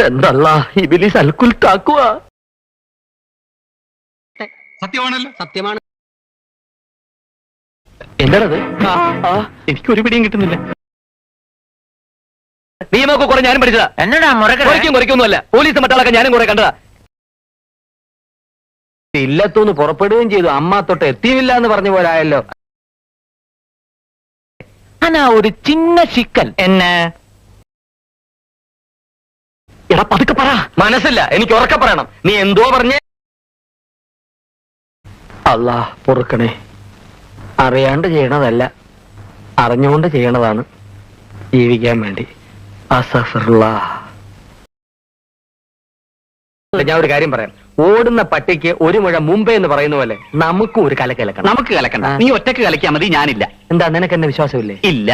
എന്തല്ല ഇബിലിസ് അൽക്കുൽ താക്കുക. സത്യമാണല്ലോ. സത്യമാണ്. എന്താണത്? എനിക്കൊരു പിടിയും കിട്ടുന്നില്ല. നിയമമൊക്കെ കുറെ ഞാനും പഠിച്ചതാ. എന്നടാ കുറയ്ക്കൊന്നുമല്ല. പോലീസ് മറ്റാളൊക്കെ ഞാനും കുറെ കണ്ടതാ. ഇല്ലത്തൂന്ന് പുറപ്പെടുകയും ചെയ്തു. അമ്മ തൊട്ട് എത്തിയില്ല എന്ന് പറഞ്ഞ പോലായല്ലോ. അനാ ഒരു ചിന്ന ചിക്കൻ എന്നെ എടാ പതുക്കെ പറ. മനസ്സില്ല, എനിക്ക് ഉറക്കെ പറയണം. നീ എന്തോ പറഞ്ഞേ? അല്ലാ പൊറുക്കണേ. അറിയാണ്ട് ചെയ്യണതല്ല, അറിഞ്ഞുകൊണ്ട് ചെയ്യണതാണ് ജീവിക്കാൻ വേണ്ടി. ഞാൻ ഒരു കാര്യം പറയാം. ഓടുന്ന പട്ടിക്ക് ഒരു മുഴ മുമ്പേ എന്ന് പറയുന്ന പോലെ നമുക്കും ഒരു കലക്കണം. നമുക്ക് കലക്കണ്ട. നീ ഒറ്റക്ക് കലക്കിയാൽ മതി, ഞാനില്ല. എന്താ നിനക്ക് എന്നെ വിശ്വാസമില്ലേ? ഇല്ല.